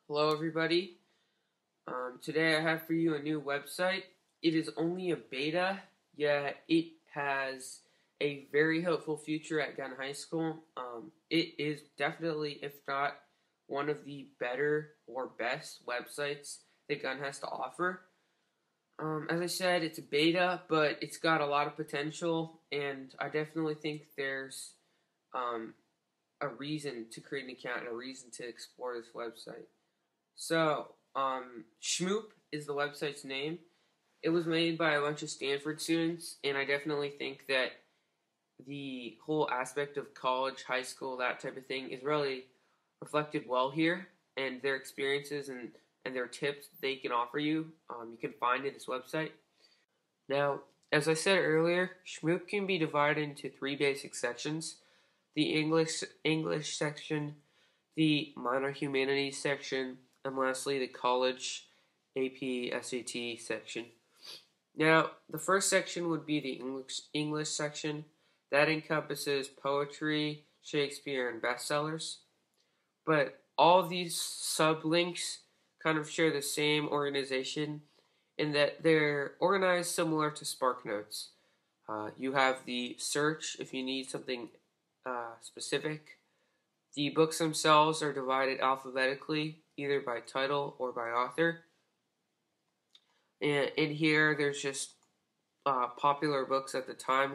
Hello everybody. Today I have for you a new website. It is only a beta, yet it has a very hopeful future at Gun High School. It is definitely, if not one of the better or best websites that Gun has to offer. As I said, it's a beta, but it's got a lot of potential, and I definitely think there's um, a reason to create an account and a reason to explore this website. So, Schmoop is the website's name. It was made by a bunch of Stanford students, and I definitely think that the whole aspect of college, high school, that type of thing is really reflected well here, and their experiences and their tips they can offer you, you can find at this website. Now, as I said earlier, Schmoop can be divided into three basic sections: the English section, the minor humanities section, and lastly the college AP SAT section. Now, the first section would be the English section. That encompasses poetry, Shakespeare, and bestsellers. But all of these sublinks kind of share the same organization in that they're organized similar to SparkNotes. You have the search if you need something specific. The books themselves are divided alphabetically, either by title or by author. And in here, there's just popular books at the time: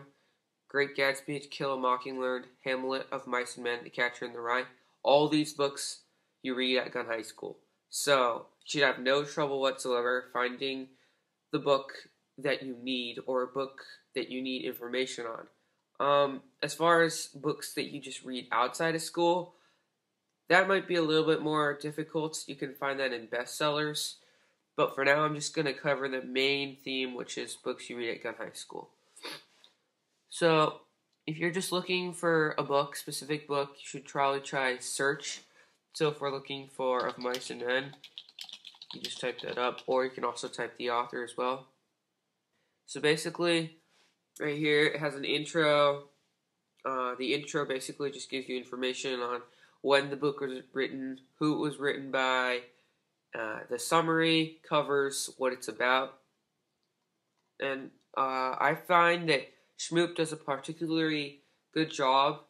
Great Gatsby, To Kill a Mockingbird, Hamlet, Of Mice and Men, The Catcher in the Rye. All these books you read at Gun High School. So you should have no trouble whatsoever finding the book that you need or a book that you need information on. As far as books that you just read outside of school, that might be a little bit more difficult. You can find that in bestsellers. But for now, I'm just going to cover the main theme, which is books you read at Gun High School. So, if you're just looking for a book, specific book, you should probably try search. So if we're looking for Of Mice and Men, you just type that up, or you can also type the author as well. So basically, right here, it has an intro. The intro basically just gives you information on when the book was written, who it was written by. The summary covers what it's about. And I find that Schmoop does a particularly good job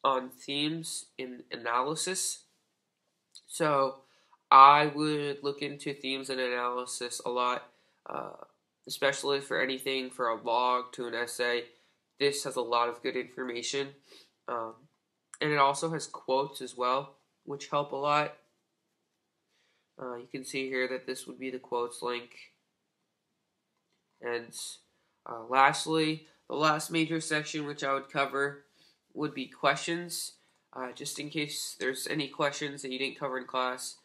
on themes in analysis. So I would look into themes and analysis a lot, especially for anything for a log to an essay. This has a lot of good information. And it also has quotes as well, which help a lot. You can see here that this would be the quotes link. And lastly, the last major section which I would cover would be questions, just in case there's any questions that you didn't cover in class.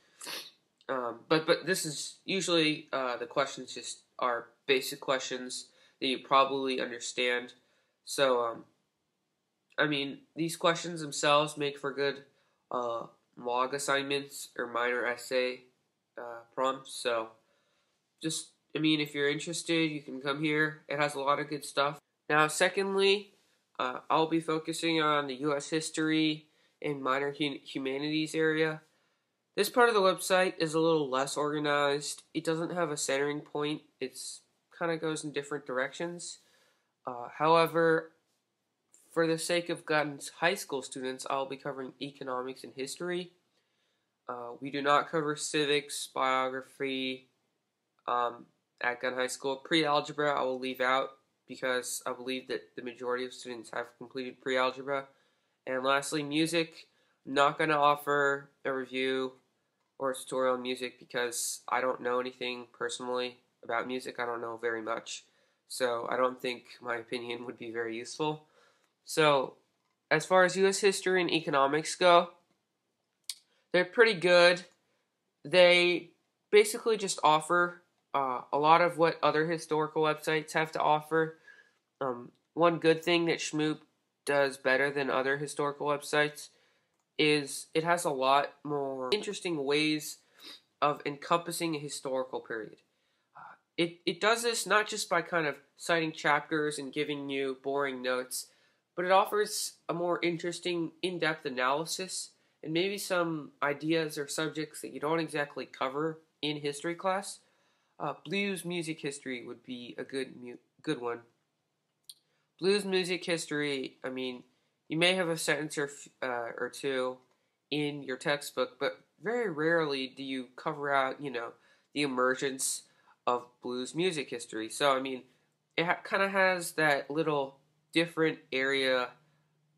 But this is usually the questions just are basic questions that you probably understand. So, I mean, these questions themselves make for good log assignments or minor essay prompts. So, just, I mean, if you're interested, you can come here. It has a lot of good stuff. Now, secondly, I'll be focusing on the U.S. history and minor humanities area. This part of the website is a little less organized. It doesn't have a centering point. It's kind of goes in different directions. However, for the sake of Gun's high school students, I'll be covering economics and history. We do not cover civics, biography at Gun High School. Pre-algebra I will leave out because I believe that the majority of students have completed pre-algebra. And lastly, music. I'm not going to offer a review or a tutorial on music because I don't know anything personally about music. I don't know very much. So I don't think my opinion would be very useful. So as far as U.S. history and economics go, they're pretty good. They basically just offer a lot of what other historical websites have to offer. One good thing that Schmoop does better than other historical websites is it has a lot more interesting ways of encompassing a historical period. It does this not just by kind of citing chapters and giving you boring notes, but it offers a more interesting, in-depth analysis and maybe some ideas or subjects that you don't exactly cover in history class, blues music history would be a good one. Blues music history, I mean, you may have a sentence or two in your textbook, but very rarely do you cover out, the emergence of blues music history. So, I mean, it kind of has that little different area,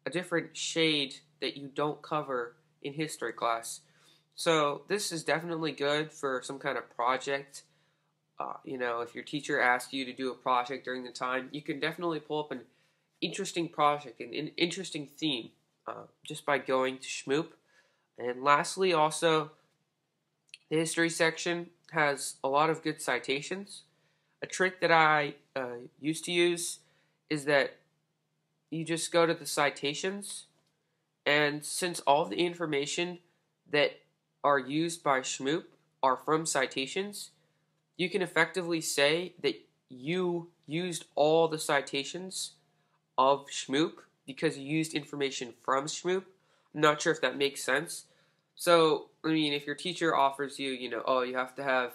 a different shade that you don't cover in history class. So, this is definitely good for some kind of project. If your teacher asks you to do a project during the time, you can definitely pull up an interesting project and an interesting theme just by going to Schmoop. And lastly, also, the history section has a lot of good citations. A trick that I used to use is that you just go to the citations, and since all the information that are used by Schmoop are from citations, you can effectively say that you used all the citations of Schmoop because you used information from Schmoop. I'm not sure if that makes sense. So, I mean, if your teacher offers you, you have to have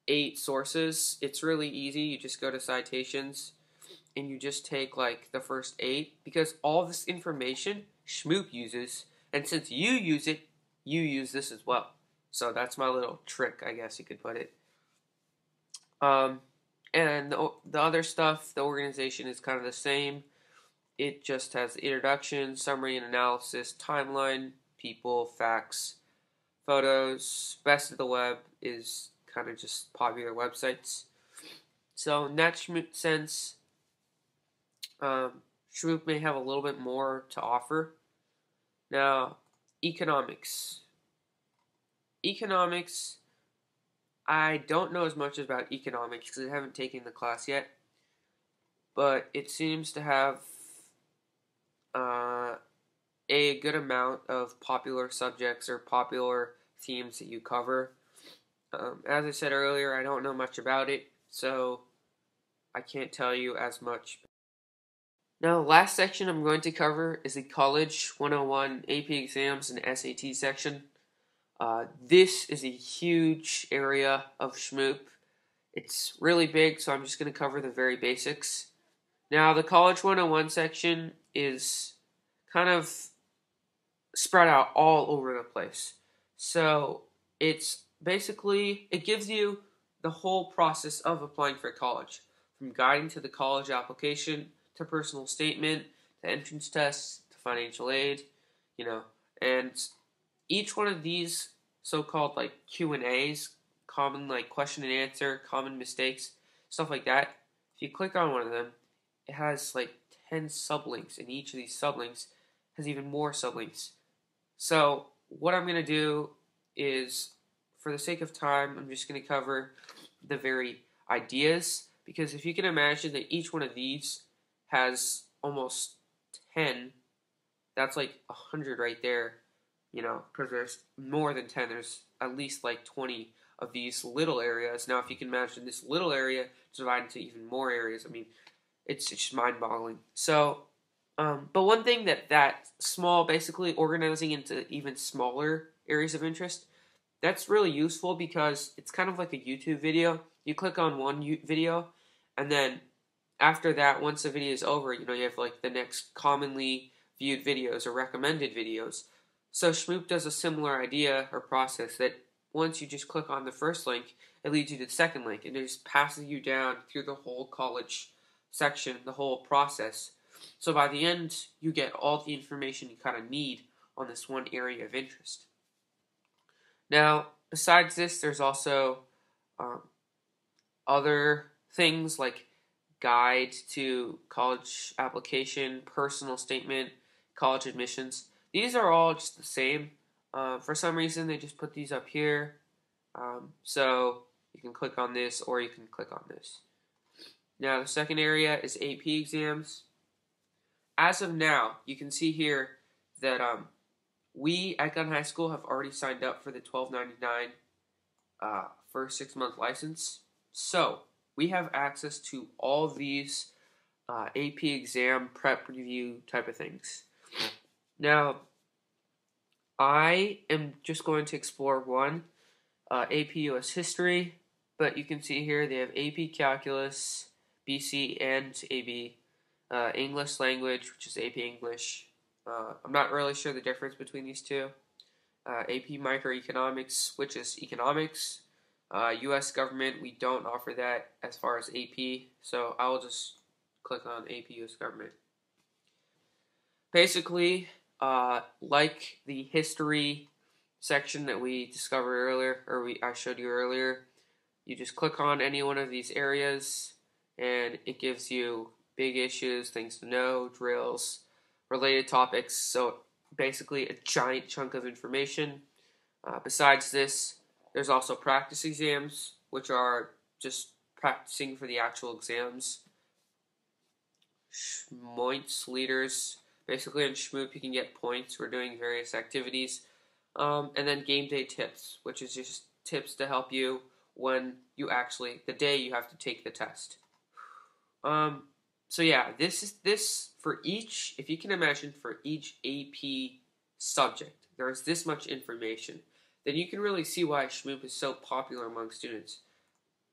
8 sources, it's really easy. You just go to citations and you just take like the first 8 because all this information Schmoop uses, and since you use it, you use this as well. So that's my little trick, I guess you could put it. And the other stuff, the organization is kind of the same. It just has introduction, summary and analysis, timeline, people, facts, photos. Best of the web is kind of just popular websites. So in that sense, Schmoop may have a little bit more to offer. Now, economics. Economics, I don't know as much about economics because I haven't taken the class yet, but it seems to have a good amount of popular subjects or popular themes that you cover. As I said earlier, I don't know much about it, so I can't tell you as much. Now, the last section I'm going to cover is the College 101 AP Exams and SAT section. This is a huge area of Schmoop. It's really big, so I'm just going to cover the very basics. Now, the College 101 section is kind of spread out all over the place. So, it's basically, it gives you the whole process of applying for college, from guiding to the college application, to personal statement, to entrance tests, to financial aid, and each one of these so-called like Q&As, common like question and answer, common mistakes, stuff like that, if you click on one of them, it has like 10 sublinks, and each of these sublinks has even more sublinks. So what I'm going to do is, for the sake of time, I'm just going to cover the very ideas, because if you can imagine that each one of these has almost 10, that's like 100 right there, because there's more than 10, there's at least like 20 of these little areas. Now, if you can imagine this little area divided into even more areas, I mean, it's just mind-boggling. So, but one thing that small, basically organizing into even smaller areas of interest, that's really useful because it's kind of like a YouTube video. You click on one video, and then after that, once the video is over, you have like the next commonly viewed videos or recommended videos. So Schmoop does a similar idea or process that once you just click on the first link, it leads you to the second link, and it just passes you down through the whole college section, the whole process. So by the end, you get all the information you kind of need on this one area of interest. Now, besides this, there's also other things like guide to college application, personal statement, college admissions. These are all just the same. For some reason, they just put these up here. So you can click on this or you can click on this. Now, the second area is AP exams. As of now, you can see here that we at Gun High School have already signed up for the $12.99 first 6-month license. So we have access to all of these AP exam prep review type of things. Now, I am just going to explore one, AP US History, but you can see here they have AP Calculus, BC, and AB, English Language, which is AP English. I'm not really sure the difference between these two. AP Microeconomics, which is economics. US Government, we don't offer that as far as AP, so I will just click on AP US Government. Basically, like the history section that we discovered earlier, or I showed you earlier, you just click on any one of these areas, and it gives you big issues, things to know, drills, related topics. So basically, a giant chunk of information. Besides this, there's also practice exams, which are just practicing for the actual exams. Schmoints, leaders. Basically, in Schmoop, you can get points for doing various activities. And then game day tips, which is just tips to help you when you actually, the day you have to take the test. So yeah, this for each, if you can imagine, for each AP subject, there's this much information. Then you can really see why Schmoop is so popular among students.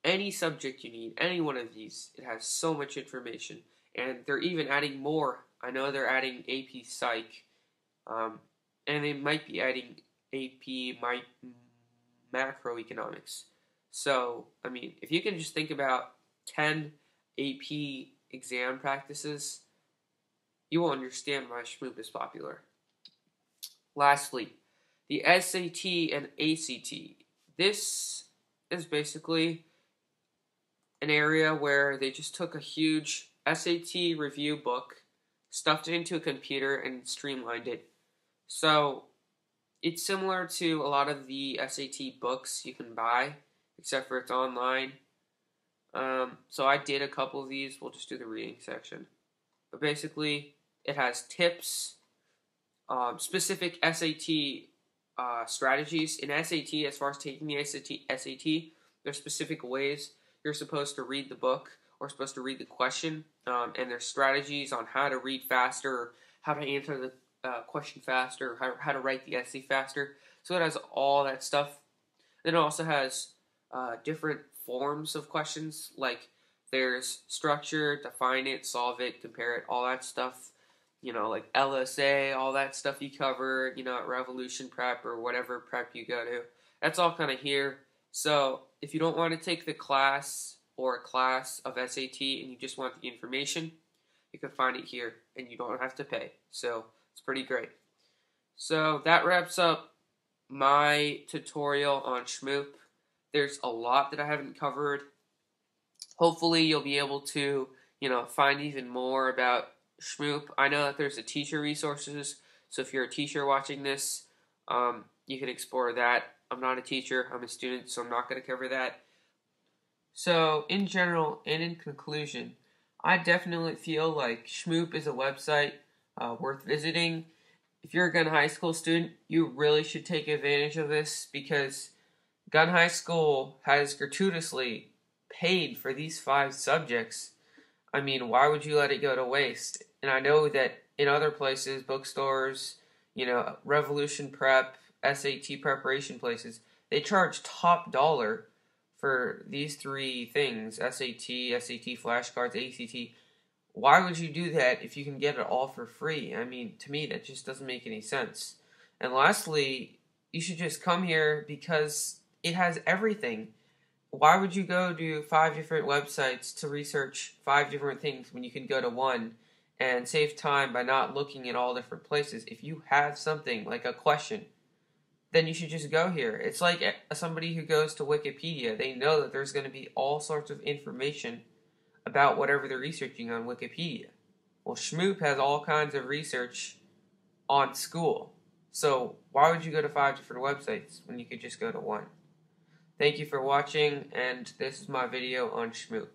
Any subject you need, any one of these, it has so much information. And they're even adding more. I know they're adding AP Psych, and they might be adding AP Macroeconomics. So, I mean, if you can just think about 10 AP exam practices, you will understand why Schmoop is popular. Lastly, the SAT and ACT. This is basically an area where they just took a huge SAT review book, stuffed it into a computer, and streamlined it. So it's similar to a lot of the SAT books you can buy, except for it's online. So I did a couple of these. We'll just do the reading section. But basically, it has tips, specific SAT strategies. In SAT, as far as taking the SAT, there's specific ways you're supposed to read the book or supposed to read the question, and there's strategies on how to read faster, or how to answer the question faster, or how to write the essay faster. So it has all that stuff. Then it also has different forms of questions, like there's structure, define it, solve it, compare it, all that stuff. You know, like LSA, all that stuff you cover, you know, at Revolution Prep or whatever prep you go to. That's all kind of here. So if you don't want to take the class or a class of SAT and you just want the information, you can find it here and you don't have to pay. So it's pretty great. So that wraps up my tutorial on Schmoop. There's a lot that I haven't covered. Hopefully you'll be able to, you know, find even more about Schmoop. I know that there's a teacher resources, so if you're a teacher watching this, you can explore that. I'm not a teacher, I'm a student, so I'm not going to cover that. So, in general, and in conclusion, I definitely feel like Schmoop is a website worth visiting. If you're a Gun High School student, you really should take advantage of this, because Gun High School has gratuitously paid for these 5 subjects. I mean, why would you let it go to waste? And I know that in other places, bookstores, you know, Revolution Prep, SAT preparation places, they charge top dollar for these 3 things, SAT flashcards, ACT. Why would you do that if you can get it all for free? I mean, to me, that just doesn't make any sense. And lastly, you should just come here because it has everything. Why would you go to 5 different websites to research 5 different things when you can go to one and save time by not looking at all different places? If you have something like a question, then you should just go here. It's like somebody who goes to Wikipedia. They know that there's going to be all sorts of information about whatever they're researching on Wikipedia. Well, Schmoop has all kinds of research on school. So why would you go to 5 different websites when you could just go to one? Thank you for watching, and this is my video on Schmoop.